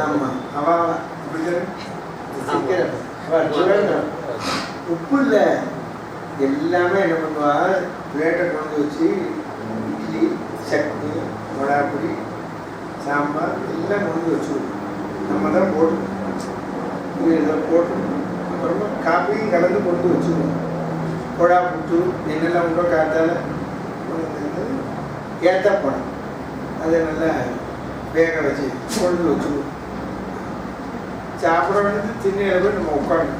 ஆமாம் அவள் உப்பு இல்லை எல்லாமே என்ன பண்ணுவா பிளேட்டை கொண்டு வச்சு இட்லி சட்னி மிளகாப்பொடி சாம்பார் எல்லாம் கொண்டு வச்சுருவோம். நம்ம தான் போட்டு இதை போட்டு அப்புறமா காப்பியும் கலந்து கொண்டு வச்சுருவோம். கொடா புட்டு என்னெல்லாம் உண்டோ காத்தால் ஏத்தப்படம் அதை நல்லா வேக வச்சு கொண்டு வச்சுருவோம். சாப்பிட வேண்டியது திண்ணையில போய் நம்ம உட்காந்து.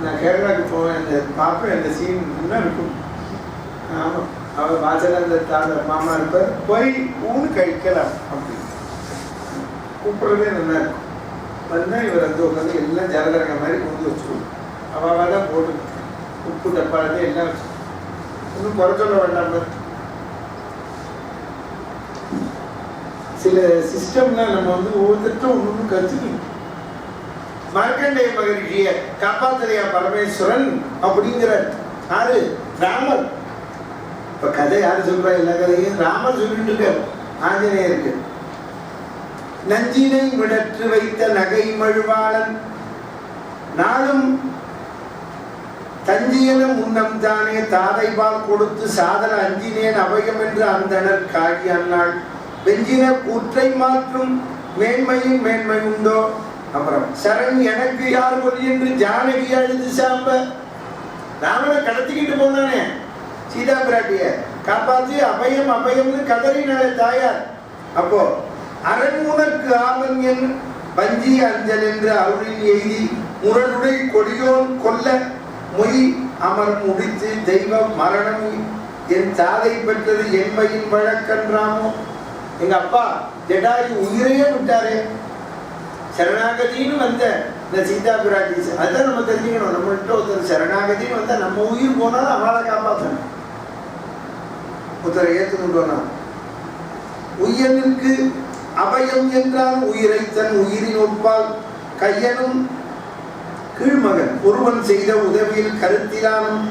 நான் கேரளாவுக்கு போவேன், அந்த பார்ப்பேன், அந்த சீன் இன்னும் இருக்கும். ஆமாம், அவர் வாசல அந்த மாமா இருப்பார், போய் ஊன்னு கழிக்கலாம் அப்படி கூப்பிட்றதே நல்லா இருக்கும். வந்தால் இவர் வந்து உட்காந்து எல்லாம் ஜலதரங்க மாதிரி கொண்டு வச்சுருவோம். அவள் தான் போட்டு உப்பு டப்பாலே எல்லாம் வச்சு ஒன்றும் குறை சொல்ல வேண்டாம். சில சிஸ்டம்லாம் நம்ம வந்து ஒவ்வொருத்தரும் ஒன்று ஒன்று கற்றுக்கணும். மார்க்கண்டேய மகரிஷிய காப்பாத்தலையா பரமேஸ்வரன் அப்படிங்கிற யாரு? ராமர். இப்ப கதை யாரு சொல்றா? எல்லா கதையும் ராமர் சொல்லிட்டு இருக்காரு ஆஞ்சநேயருக்கு. நஞ்சினை விடற்று வைத்த நகை மழுவாளன் நாளும் தஞ்சியன முன்னம் தானே தாதைபால் கொடுத்து சாதன அஞ்சினேன் அபயம் என்று அந்தனர் காகி அந்நாள் வெஞ்சின கூற்றை மாற்றும் மேன்மையின் மேன்மை உண்டோ. அப்புறம் சரண் எனக்கு யார் கொல்லி என்று ஜானகி அழுது சாம்ப. ராமனை கடத்திக்கிட்டு போனானே சீதா பிராட்டிய காப்பாற்றி அபயம் அபயம்னு கதறினாலே தாயார். அப்போ அரண் உனக்கு ஆவன் என் வஞ்சி அஞ்சல் என்று அருளில் எய்தி முரணுடை கொடியோன் கொல்ல மொய் அமர் முடித்து தெய்வம் மரணம் என் தாதை பெற்றது என்மையின் வழக்கன்றாமோ. எங்க அப்பா ஜடாயு உயிரையே விட்டாரே. சரணாகதின்னு வந்த இந்த சீதா பிராட்டி, அதுதான் நம்ம தெரிஞ்சுக்கணும். நம்மள்கிட்ட ஒருத்தர் சரணாகதின்னு வந்தா நம்ம உயிர் போனாலும் அவளை காப்பாற்றணும். ஒருத்தரை ஏற்றுக்கொண்டோம்னா உயிருக்கு அபயம் என்றால் உயிரை தன் உயிரின் ஒப்பால் கையனும் கீழ்மகன் ஒருவன் செய்த உதவியில் கருத்திலானும்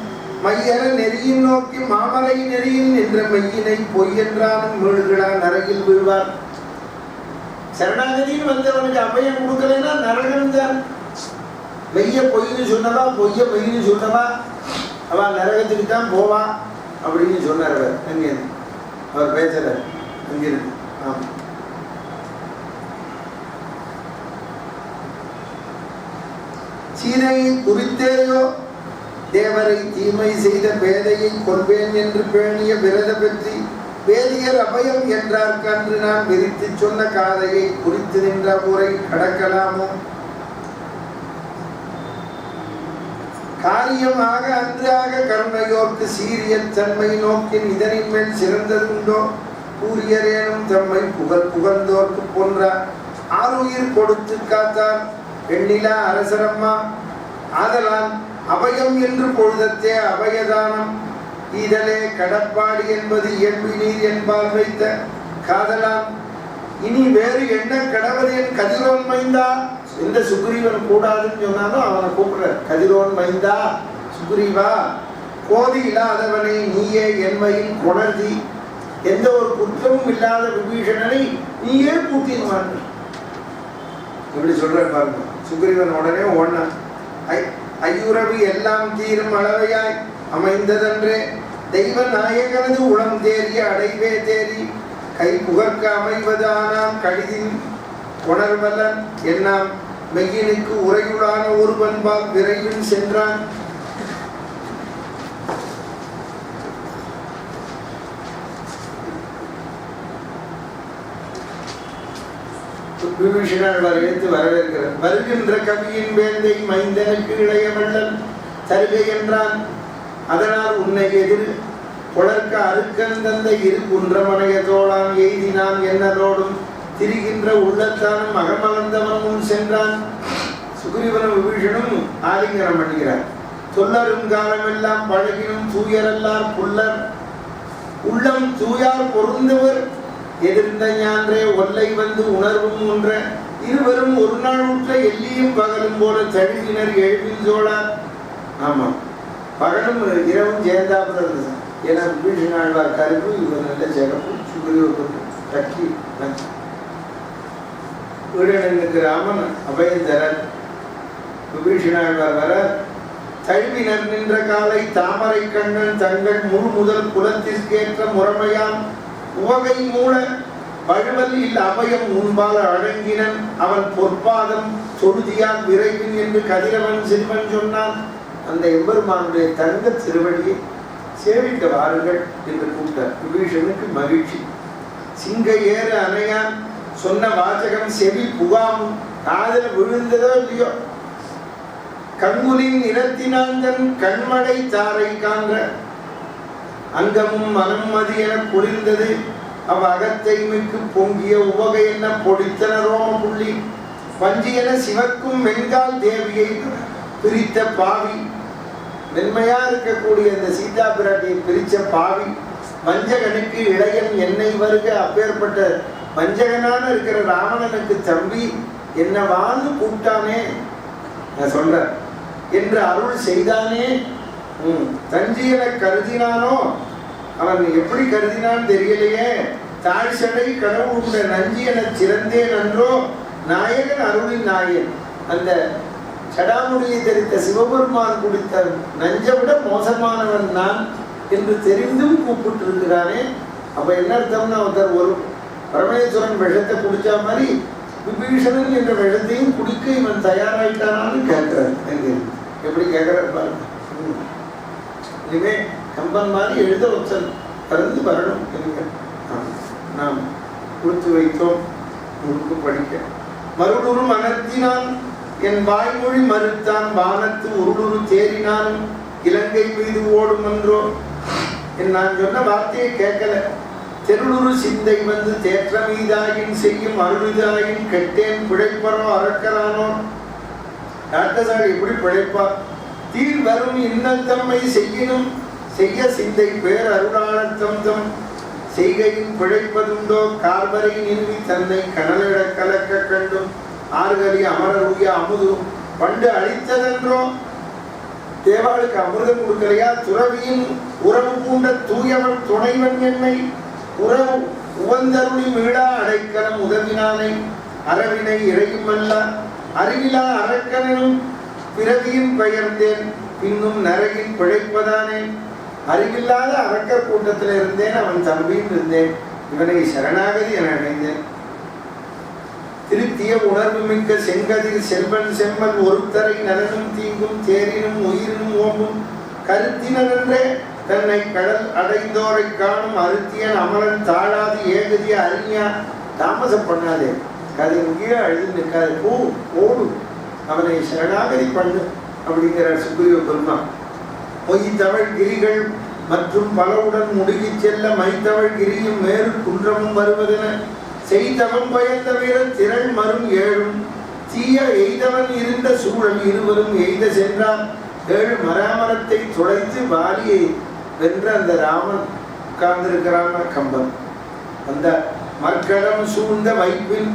மையர நெறியின் நோக்கி மாமலை நெறியில் என்ற மெய்யினை பொய் என்றாலும் மீழ்கிறான் நரகில் வீழ்வார். சரணாகதின்னு வந்தவனுக்கு அபயம் கொடுக்கலைன்னா நரகன் தான். மெய்ய பொய்னு சொன்னவா பொய்ய மெய்னு சொன்னவா அவன் நரகத்துக்கு தான் போவா அப்படின்னு சொன்னார். அவர் அங்கிருந்து அவர் பேசுறார் அங்கிருந்து. ஆமாம், சீதையை குறித்தேயோ தேவரை தீமை செய்த பேதையை கொள்வேன் என்று பேணிய விரத பற்றி வேதியர் அபயம் என்றார் கன்று நான் விரித்து சொன்ன காதையை குறித்து நின்ற முறை கடக்கலாமோ. காரியமாக அன்றாக கருணையோர்க்கு சீரிய தன்மை நோக்கின் இதனின் மேல் சிறந்ததுண்டோ. கூறியரேனும் தம்மை புகழ்ந்தோர்க்கு போன்றார் ஆறுயிர் கொடுத்து காத்தார் எண்ணிலா அரசரம்மா. ஆதலான் அபயம் என்று பொழுதத்தே அபயதானம் ஈதலே கடப்பாடி என்பது இயல்பு நீர் என்பால் வைத்த காதலான். இனி வேறு என்ன கடவுள் என் கதிரோன் மைந்தா. எந்த சுக்ரீவன் கூடாதுன்னு சொன்னாலும் அவனை கூப்பிடுற கதிரோன் மைந்தா சுக்ரீவா. கோதி இல்லாதவனை நீயே என்மையின் கொணர்தி. எந்த ஒரு குற்றமும் இல்லாத விபீஷணனை நீயே கூட்டிடுவான். இப்படி சொல்ற பாருங்க. சுக்ரீவன் உடனே ஓடினா ஐயுறவு எல்லாம் தீரும் அளவையாய் அமைந்ததன்றே தெய்வ நாயகனது உளம் தேறிய அடைவே தேறி கை புகற்க அமைவது ஆனாம் கடிதின் உணர்வலன் என்னாம் மெய்யினுக்கு உரையுளான ஒருவன்பால் விரைவில் சென்றான். விபீஷணர் வரவேற்று வரவேற்கிறார். வருகின்ற கவியின் வேந்தை மைந்தனுக்கு இளைய வள்ளல் தருகை என்றான். அதனால் உன்னை எதிர் புலர்க்க அருக்கன் தந்த இரு குன்றமனைய தோளான் எய்தினான் என்னதோடும் திரிகின்ற உள்ளத்தானும் அகமலர்ந்தவனும் சென்றான். சுக்ரீவனும் விபீஷனும் ஆலிங்கனம் பண்ணுகிறார். சொல்லரும் காலமெல்லாம் பழகினும் தூயரல்லார் புல்லர் உள்ளம் தூயார் பொருந்தவர் எதிர்ந்த ஞான்றே ஒல்லை வந்து உணர்வும் ஒன்ற இருவரும் ஒரு நாள் உற்ற எல்லியும் பகலும் போல தழுவினர் எழுவில் சோழார். ஆமாம், பகலும் இரவும் சேர்ந்தாப்புல இருந்தது. ஏன்னா விபீஷண ஆழ்வார் கருப்பு, இவர் நல்ல சிறப்பு, சுக்ரீவர் கக்கி. வீடனுக்கு ராமன் அபயந்தரன் விபீஷணாழ்வார் வர தழுவினர் நின்ற காலை தாமரை கண்ணன் தங்கள் முழு முதல் குலத்திற்கேற்ற முறைமையான் உவகை மூல வழுவல் இல் அபயம் முன்பால் அழங்கினன் அவன் பொற்பாதம் தொழுதியால் விரைவின் என்று கதிரவன் சிறுவன் சொன்னான். அந்த எம்பெருமானுடைய தங்க திருவடியை சேவிக்க வாருங்கள் என்று கூப்பிட்டார். விபீஷனுக்கு மகிழ்ச்சி. சிங்க ஏற அணையான் சொன்ன வாசகம் செவி புகாமும் காதல விழுந்ததோ இல்லையோ. கண்முலின் நிறத்தினாந்தன் கண்மடை தாரை காண்ற அங்கமும் மனம் மதி என பொழிந்தது. அவ் அகத்தை மிக்கு பொங்கிய உவகை என்ன பொடித்தன ரோம புள்ளி வஞ்சி என சிவக்கும் வெண்கால் தேவியை பிரித்த பாவி. மென்மையா இருக்கக்கூடிய இந்த சீதா பிராட்டியை பிரிச்ச பாவி. வஞ்சகனுக்கு இளையன் என்னை வருக. அப்பேற்பட்ட வஞ்சகனான இருக்கிற ராவணனுக்கு தம்பி என்ன வாழ்ந்து கூப்பிட்டானே நான் சொல்றேன் என்று அருள் செய்தானே. தஞ்சியன கருதினானோ அவன் எப்படி கருதினான் தெரியலையே. தாழ்சடை கடவுளுடைய நஞ்சி என சிறந்தேன் அன்றோ நாயகன் அருளின் நாயன். அந்த சடாமுடியை தெரித்த சிவபெருமான் குடித்த நஞ்சை விட மோசமானவன் நான் என்று தெரிந்தும் கூப்பிட்டு இருக்கிறானே. அப்ப என்ன அர்த்தம்னா ஒருத்தர் ஒரு பரமேஸ்வரன் விஷத்தை குடிச்சா மாதிரி விபீஷணன் என்ற விஷத்தையும் குடிக்க இவன் தயாராயிட்டானான்னு கேட்கிறார். எப்படி கேட்கிறார் பாருங்க. இனிமே கம்பன் மாதிரி எழுத ஒருத்தன் பறந்து வரணும் என்க நாம் கொடுத்து வைத்தோம் முழுக்க படிக்க. மருளுரு மனத்தினான் என் வாய்மொழி மறுத்தான் வானத்து உருளுரு தேறினான் இலங்கை மீது ஓடும் என்றோ. நான் சொன்ன வார்த்தையை கேட்கல. தெருளுரு சிந்தை வந்து தேற்ற மீதாயின் செய்யும் அருளிதாயின் கெட்டேன் பிழைப்பரோ அறக்கலானோ. நாட்டசாரி எப்படி பிழைப்பா? தீர் வரும் இன்னல் தம்மை செய்யினும் செய்ய சிந்தை பேர் அருளாளர் தம் செய்கையின் பிழைப்பதுண்டோ. கார்வரை நிறுவி தன்னை கனலிட கலக்க கண்டும் ஆறுகலி அமரர் உய அமுது பண்டு அழித்ததென்றோ. தேவாளுக்கு அமிர்தம் கொடுக்கலையா? துறவியின் உறவு பூண்ட தூயவன் துணைவன் என்னை உறவு உவந்தருளி மீளா அடைக்கலம் உதவினானை அரவினை இறையும் அல்ல அறிவிலா அரக்கனும் பிறவியின் பெயர்ந்தேன் பின்னும் நரகின் பிழைப்பதானே. அறிவில்லாத அரக்கர் கூட்டத்தில் இருந்தேன், அவன் தம்பின்னு இருந்தேன், இவனை சரணாகதி என அடைந்தேன். திருத்திய உணர்வு மிக்க செங்கதில் செல்வன் செம்மல் ஒருத்தரை நலனும் தீங்கும் தேரினும் உயிரினும் ஓம்பும் கருத்தினன்றே தன்னை கடல் அடைந்தோரை காணும் அருத்தியன் அமலன் தாழாது ஏகதிய அறிஞா. தாமசம் பண்ணாதே, கதை இங்கேயே அழுது நிற்காது, போ ஓடு, அவனை சரணாகதி பண்ணு அப்படிங்கிறார் சுக்ரீவ பெருமான். பொய் தமிழ் கிரிகள் மற்றும் பலவுடன் முடுகி செல்ல மைத்தவள் கிரியும் மேறு குன்றமும் வருவதென செய்தவன் பயந்த வீரன் திரள் மரும் ஏழும் தீய எய்தவன் இருந்த சூழல் இருவரும் எய்த சென்றான். 7 மராமரத்தை துளைத்து வாலியை வென்ற அந்த ராமன் உட்கார்ந்திருக்கிறான் கம்பன். அந்த மர்க்கடம் சூழ்ந்த வைப்பில்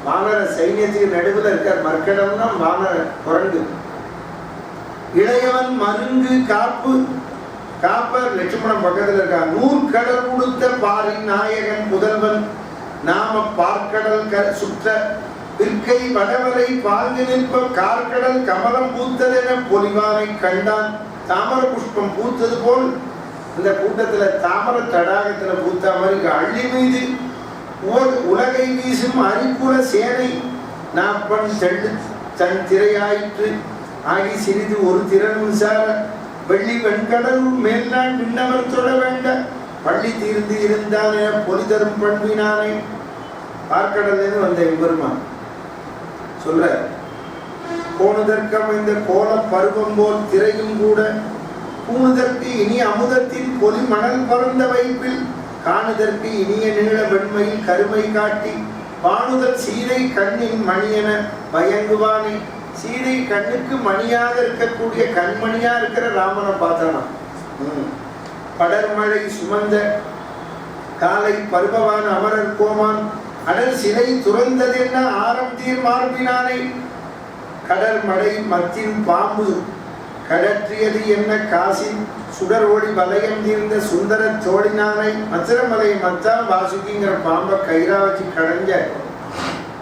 வானர சைன்யத்துக்கு நடுவில் இருக்கார். மர்க்கடம்னா வானர குரங்கு. இளையவன் மருங்கு காப்பர் லட்சுமணன் பக்கத்தில் இருக்கார். 100 கடல் கொடுத்த பாரின் நாயகன் புதல்வன் நாம பார்க்கடல் சுற்ற விற்கை வடவரை பால்ந்து நிற்ப கார்கடல் கமலம் பூத்ததென பொலிவானை கண்டான். தாமர புஷ்பம் பூத்தது போல் இந்த கூட்டத்துல தாமர தடாகத்துல பூத்த மாதிரி அள்ளி மீது உலகை வீசும் அரிக்குல சேனை நாப்பன் தெள்ளு தன் திரையாயிற்று ஆகி சிறிது ஒரு திறன் சார வெள்ளி வெண்கடல் மேல்நாள் விண்ணவர் தொட வேண்ட பள்ளி தீர்ந்து இருந்தான் என பொலி தரும் பண்பினானை. பார்க்கடல் வந்த எம்பெருமான் சொல்ற கோணுதற்கம் இந்த கோல பருவம் போல் திரையும் கூட கூணுதற்கு இனி அமுதத்தின் பொலி மணல் பறந்த வைப்பில் காணுதற்கு இனிய நீள வெண்மையில் கருமை காட்டி பாணுதல் சீதை கண்ணின் மணியென பயங்குவானை. சீதை கண்ணுக்கு மணியாக இருக்கக்கூடிய கண்மணியா இருக்கிற ராமனை பார்த்தானா. படர்மழை சுமந்த காலை பருபவான் அமரர் கோமான் அடர் சிலை துறந்ததென்ன ஆரம் தீர் மார்பினானை. கடல் மழை மத்தின் பாம்பு கடற்றியது என்ன காசின் சுடர் ஒளி வலயம் தீர்ந்த சுந்தர தோழினானை. மச்சரமலை மச்சான் வாசுகிங்கிற பாம்பை கயிறா வச்சு கடைஞ்ச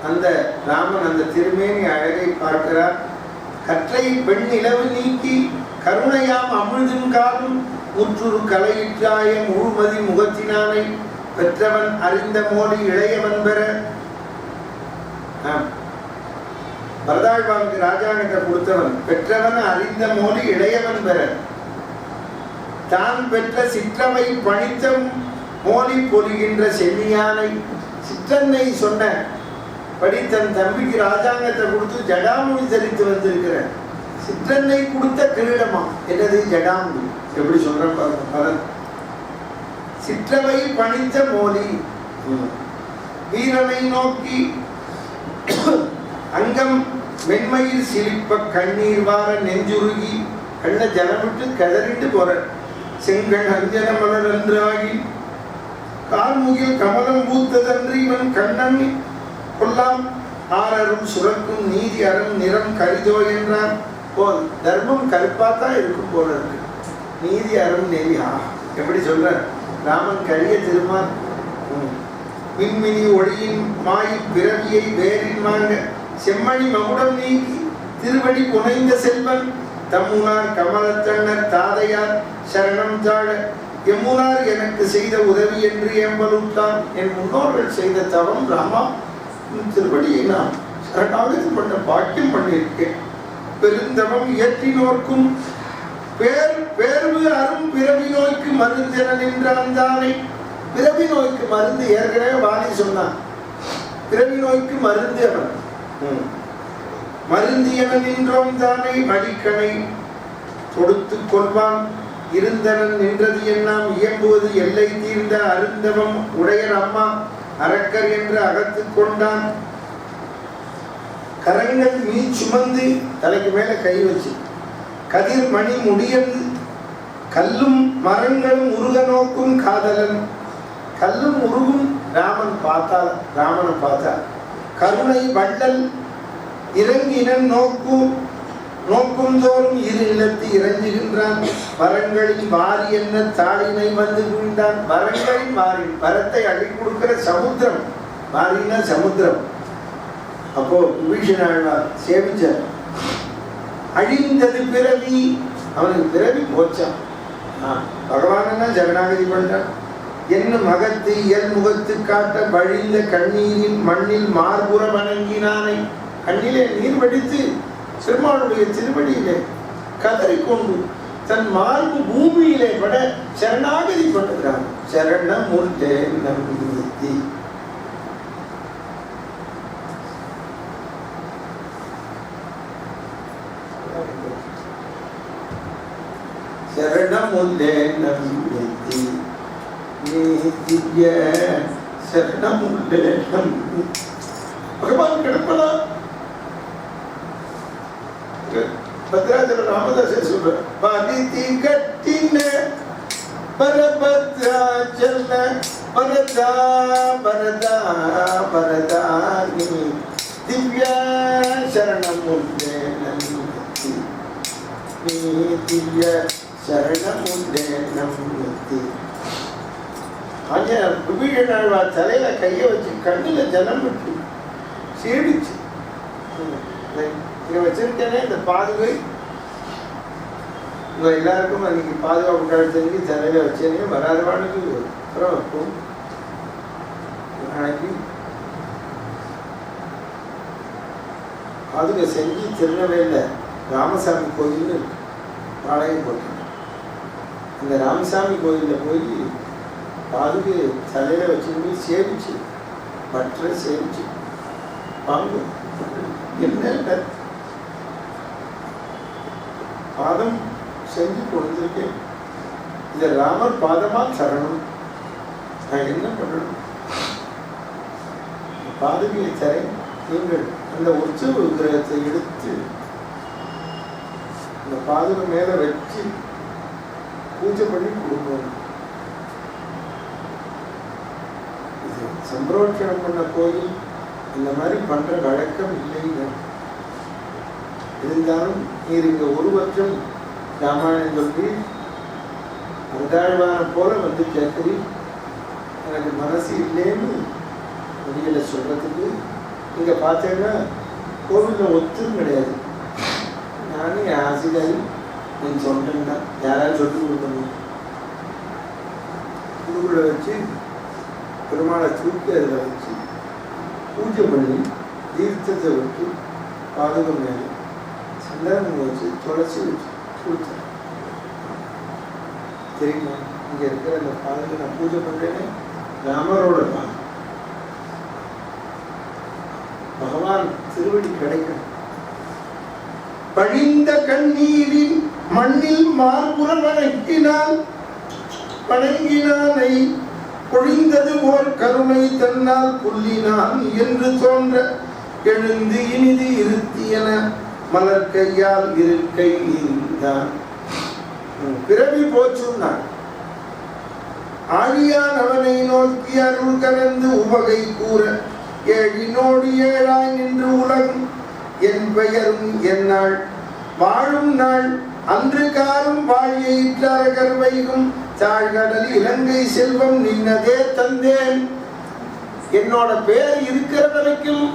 அந்த ராமன் அந்த திருமேனி அழகை பார்க்கிறார். கற்றை பெண் நிலவு நீக்கி கருணையாம் அமிழ்தும் காலும் முற்றுரு கலையிற்றாய முழுமதி முகத்தினானை பெற்றவன் அறிந்த மோடி இளையவன் பெற. பரதாழ்வானுக்கு ராஜாங்கிட்ட கொடுத்தவன் பெற்றவன் அறிந்த மோடி இளையவன் பெற. தான் பெற்ற சிற்றவை பணித்த மோடி பொலிகின்ற செம்மியானை சிற்றன்னை சொன்ன படி தன் தம்பிக்கு ராஜாங்கத்தை கொடுத்து ஜடாமுடி தரித்து வந்திருக்கிற சிற்றன்னை கொடுத்த கிரீடமா என்னது ஜடாமுடி. எப்படி சொல்றேன் பாருங்க. பலன் சிற்றவை பணித்த மோலி வீரனை நோக்கி அங்கம் மென்மையில் சிலிப்ப கண்ணீர் வார நெஞ்சுருகி கண்ண ஜலமிட்டு கதறிட்டு போற. செங்கண் அஞ்சன மலர் என்றாகி கார்முகில் கமலம் பூத்ததன்று இவன் கண்ணன் கொல்லாம் ஆரரும் சுரக்கும் நீதி அறம் நிறம் கரிதோ என்றான். போல் தர்மம் கருப்பாத்தான் இருக்கும் போல இருக்கு. நீதி அறம் நெறியா எப்படி சொல்ற. ராமன் கரிய திருமான் மின்மினி ஒளியின் மாயி பிறவியை வேரின் வாங்க செம்மணி மகுடம் நீக்கி திருவடி புனைந்த செல்வன் தம்முனார் கமலத்தண்ணர் தாதையார் சரணம் தாழ எம்முனார் எனக்கு செய்த உதவி என்று எம்பலுத்தான். என் முன்னோர்கள் செய்த தவம் ராமா திருவடியை நான் சரணாகதி பண்ண பாக்கியம் பண்ணியிருக்கேன். பெருந்தவம் இயற்றினோர்க்கும் பேர்வு அரும் பிறவி நோய்க்கு மருந்தென நின்றான் தானே. பிறவி நோய்க்கு மருந்து ஏற்கனவே வாணி சொன்னான். பிறவி நோய்க்கு மருந்து அவன் மருந்து என நின்றோம் தானே. மடிக்கணை தொடுத்து கொள்வான் இருந்தனன் நின்றது என்னாம் இயம்புவது எல்லை தீர்ந்த அருந்தவம் உடையர் அம்மா அரக்கர் என்று அகத்து கொண்டான். கரங்கள் மீன் சுமந்து தலைக்கு மேல கை வச்சு கதிர் மணி முடியந்து கல்லும் மரங்களும் உருக நோக்கும் காதலன். கல்லும் உருகும் ராமன் பார்த்தால் ராமனை பார்த்தார். கருணை வள்ளல் இறங்கினன் நோக்கும் தோறும் இரு நிலத்து இறங்குகின்றான். வரங்களின் வாரி என்ன தாளினை வந்து வீழ்ந்தான். வரங்களின் வாரி வரத்தை அள்ளி கொடுக்கிற சமுத்திரம். வாரினா சமுத்திரம். அப்போ விபீஷணாழ்வார் சேவிச்சார். அழிந்தது பிறவி அவனுக்கு பிறவி போச்சான். பகவானா ஜகநாகதி பண்றான். என்ன மகத்து என் முகத்து காட்ட வழிந்த கண்ணீரின் மண்ணில் மார்புற வணங்கினானை. கண்ணிலே நீர் வடித்து பெருமாளுடைய திருவடியிலே கதறிக்கொண்டு தன் மார்பு பூமியிலே பட சரணாகதி பண்ணுகிறான். சரணம் முல்லே நம்பி சரணமுல்லே நம்பி நீதிய சரணமுல்லே நம்பி. பகவான் கிடப்பலா பத்ராஜல ராமதாச சொல்ற. பதிதி கட்டின பரபத்ராஜல பரதா பரதா பரதானி திவ்ய சரணமுல்லே நம்பி நீ திவ்ய சரணமுல்லே நம்பி. விபீஷணாழ்வார் தலையில கைய வச்சு கண்ணுல ஜலம் விட்டு சீடிச்சு. வச்சிருக்கேனே இந்த பாதுகை உங்க எல்லாருக்கும் அன்னைக்கு பாதுகாப்பு கழுத்தன்னைக்கு தலையில வச்சேனே வராதவானுக்கு அப்புறம் வைப்போம். நாளைக்கு பாதுகை செஞ்சு திருநெல்வேலியில ராமசாமி கோயில்னு இருக்கு. பாளையம் போட்டு அந்த ராமசாமி கோயில்ல போய் பாதுகை தலையில வச்சு சேவிச்சு மற்ற சேவிச்சு வாங்க. என்ன பாதம் செஞ்சு கொடுத்திருக்கேன். இத ராமர் பாதமா சரணம். நான் என்ன பண்ணணும்? பாதுகையை தரேன். நீங்கள் அந்த உற்சவ விக்கிரகத்தை எடுத்து அந்த பாதுகை மேல வச்சு பூஜை பண்ணி கொடுக்கணும். இது சம்பிரோட்சணம் பண்ண கோயில் இந்த மாதிரி பண்ற வழக்கம் இல்லைங்க. இருந்தாலும் நீர் இங்க ஒரு வருஷம் ராமாயணம் சொல்லி அந்தாழ்வான போல வந்து கேட்குறீ. எனக்கு மனசு இல்லைன்னு வெளியில சொல்றதுக்கு இங்கே பார்த்தீங்கன்னா கோவிலில் ஒத்தும் கிடையாது. நானும் என் ஆசிரியர் நீ சொல்கிறேன்னா யாராவது சொல்லி கொடுக்கணும். குழுவில் வச்சு பெருமாளை தூக்கி அதில் வச்சு பூஜை பண்ணி தீர்த்தத்தை விட்டு பாதகம் மேலே சந்தானம் வச்சு துளசி வச்சு கொடுத்தேன். தெரியுமா? இங்கே இருக்கிற அந்த பாதத்தை நான் பூஜை பண்ணுறேன்னு ராமரோட பாதம். பகவான் திருவடி கிடைக்கும். பழிந்த கண்ணீரின் மண்ணில் மார்புற வணங்கினானை பொழிந்தது ஓர் கருணை தன்னால் புள்ளினான் என்று தோன்ற எழுந்து இனிது இருத்தியன மலர் கையால் இருக்கை இருந்தான். பிறவி போச்சுன்னான். ஆழியான் அவனை நோக்கி அருள் கலந்து உவகை கூற ஏழினோடு ஏழாய் நின்று உலகம் என் பெயரும் என்னாள் வாழும் நாள் அன்று காரும் வாழியிற்றார கருவைகும் தாழ்கடல் இலங்கை செல்வம் நின்னதே தந்தேன். என்னோட பேர் இருக்கிற வரைக்கும்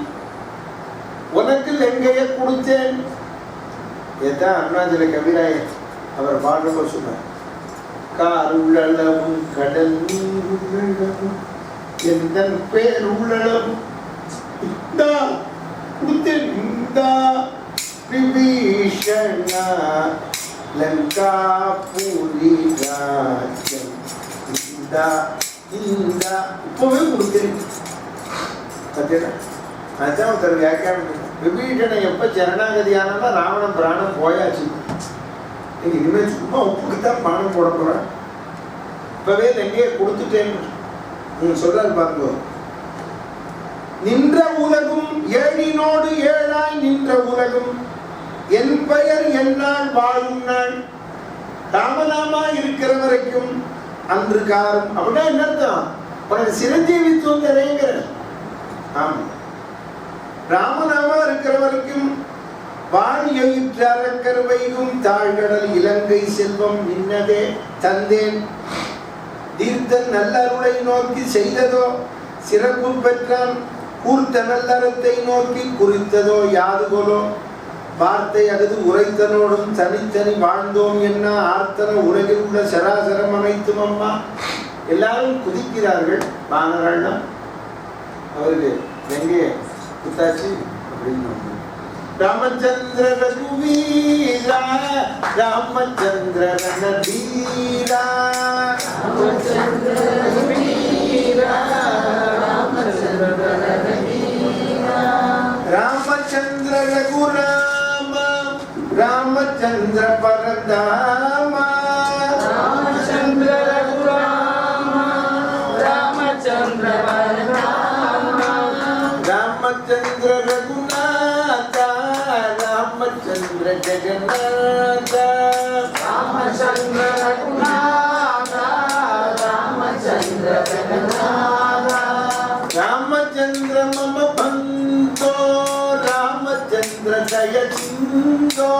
உனக்கு லங்கையை கொடுத்தேன். ஏதான் அருணாச்சல கவிராயன் அவர் பாடுறப்ப சொன்னார். காருள்ளளவும் கடல் நீர் உள்ளளவும் எந்த பேர் உள்ளளவும் கொடுத்தேன். விபீஷணா லங்காபுரி ராஜ்யம் இப்பவே கொடுக்கிறேன். அதுதான் ஒருத்தர் வியாக்கியானம். விபீஷணன் எப்ப சரணாகதி ஆனா ராவணன் பிராணம் போயாச்சு. இனிமேல் சும்மா உப்புக்குத்தான் பானம் போட போறேன். இப்பவே எங்கேயே கொடுத்துட்டேன்னு சொல்றாரு பாருங்க. நின்ற உலகும் ஏழினோடு ஏழாய் நின்ற உலகும் என் பெயர் என்னால் வாழும் நாள் ராமநாமா இருக்கிற வரைக்கும் அன்று காரும். அப்படின்னா என்ன அர்த்தம்? உனக்கு சிரஞ்சீவித்துவம் தரேங்கிற. ஆமா, ராமநாமா இருக்கிற வரைக்கும் வாழியிற்றார கருவைகும் தாழ்கடல் இலங்கை செல்வம் நின்னதே தந்தேன். தீர்த்தன் நல்லருளை நோக்கி செய்ததோ சிறப்பு பெற்றான். கூர்த்த நல்லறத்தை நோக்கி குறித்ததோ யாதுகோலோ வார்த்தை அகது உரைத்தனோடும் தனித்தனி வாழ்ந்தோம் என்ன ஆர்த்தன உலகில் உள்ள சராசரம் அனைத்தும் அம்மா. எல்லாரும் குதிக்கிறார்கள். வானராள்லாம் அவருக்கு எங்கே குத்தாச்சு அப்படின்னு. ராமச்சந்திர ரகுவீரா ராமச்சந்திர ரணதீரா ராமச்சந்திர ரகுராம ராமச்சந்திர பரந்தாம ராமச்சந்திர ரகுராம ராமச்சந்திர பரந்தாம ராமச்சந்திர ரகுநாத ராமச்சந்திர ஜெகநாத ராமச்சந்திர ரகுநாத ராமச்சந்திர ஜெகநாத ராமச்சந்திர மம பந்தோ ராமச்சந்திர ஜய சிந்தோ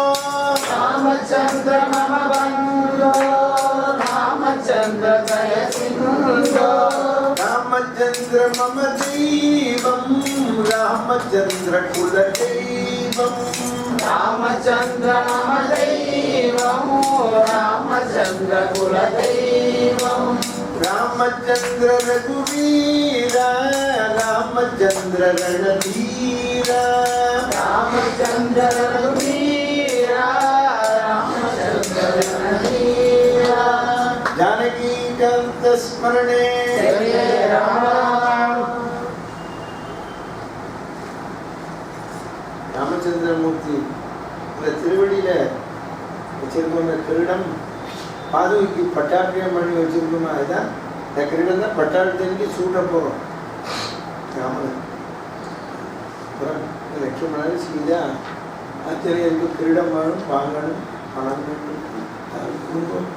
ராமச்சந்திர மம பந்தோ ராமச்சந்திர ஜய சிந்தோ ராமச்சந்திர மம தெய்வம் ராமச்சந்திர குல தெய்வம் ராமச்சந்திர மம தெய்வம் ராமச்சந்திர குல தெய்வம் ராமச்சந்திர ரகுவீரா ராமச்சந்திர ரணதீரா ராமச்சந்திர ரகுவீரா ராமச்சந்திர ரணதீரா ஜானகி காந்த ஸ்மரணே ஜெய ராம. ராமச்சந்திரமூர்த்தி இந்த திருவடியில வச்சிருக்கோம் கிரீடம். பாதுகைக்கு பட்டாபியம் பண்ணி வச்சிருக்கோமா? அதுதான் இந்த கிரீடம் தான் பட்டாபியத்துக்கு சூட போகிறோம். ராமன் அப்புறம் லட்சுமணன் சீதா ஆச்சரியருக்கு கிரீடம் வேணும், வாங்கணும், பணம் வேணும்,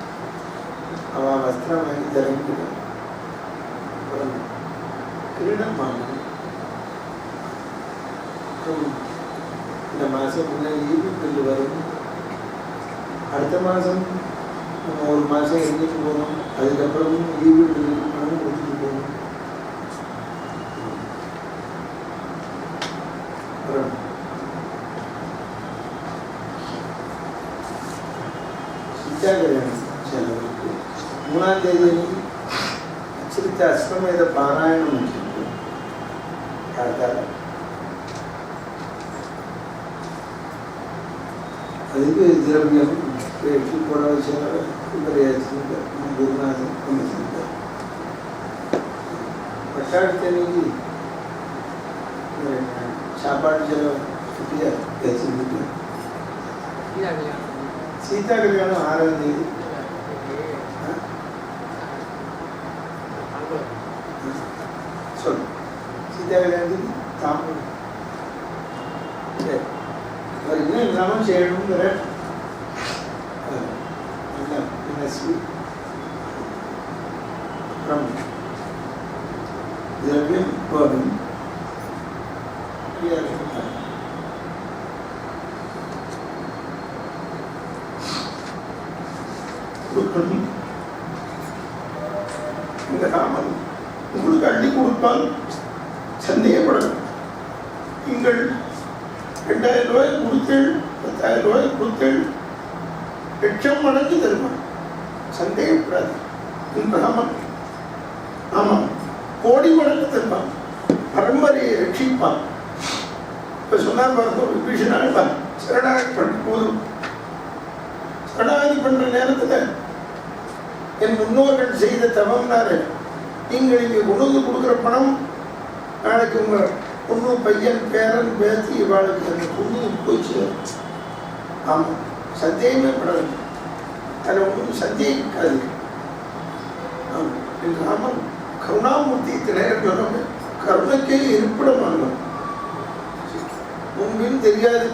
அவன் வஸ்திரம் வாங்கி தரணும். அப்புறம் கிரீடம் வாங்கணும். இந்த மாதம் முன்னே ஈபி பில்லு வரும். அடுத்த மாதம் நம்ம ஒரு மாதம் இருந்துட்டு போகணும். அதுக்கப்புறமும் ஈபி பில்லு பணம் கொடுத்துட்டு போகணும். சீதா கல்யாணம் செலவுக்கு 3ஆம் தேதி அச்சரித்த அஸ்வமேத பாராயணம் வச்சிருக்கு காத்தால. அதுக்கு திரவியம் பேச்சு போட வச்சாங்க. குருநாதன் பண்ணியிருந்தார். பட்டாளத்தன்னைக்கு சாப்பாடு செலவு எப்படியா வச்சுருந்துட்டு சீதா கல்யாணம் 6ஆம் தேதி. சொல்லு சீதா கல்யாணத்துக்கு தாமதம் இன்னும் இல்லாமல் செய்யணுங்கிற திரவியம் போடும். கொடுக்கணும். இந்த ராமன் உங்களுக்கு அள்ளி கொடுப்பால் சந்தேகப்படணும். நீங்கள் 2000 ரூபாய் கொடுத்தேள், 10,000 ரூபாய் கொடுத்தேள், லட்சம் மடங்கு தருவான். சந்தேகப்படாது. ராமன் ஆமாம் கோடி மடங்கு தருவான். பரம்பரையை ரட்சிப்பான். இப்ப சொன்னார் பாருங்க, விபீஷணா சரணாகதி பண்ண போதும். சரணாகதி பண்ற நேரத்துல என் முன்னோர்கள் செய்த தவம்னாரு. நீங்கள் இங்கே கொண்டு வந்து கொடுக்குற பணம் நாளைக்கு உங்க பொண்ணு பையன் பேரன் பேத்தி இவாளுக்கு அந்த பொண்ணு போச்சு. ஆமாம் சந்தேகமே படாது. அதில் ஒன்றும் சந்தேகிக்காது. ராமன் கருணாமூர்த்தி திரையர் சொல்லுவாங்க, கருணைக்கே இருப்பிடமானவன். முன்பின் தெரியாது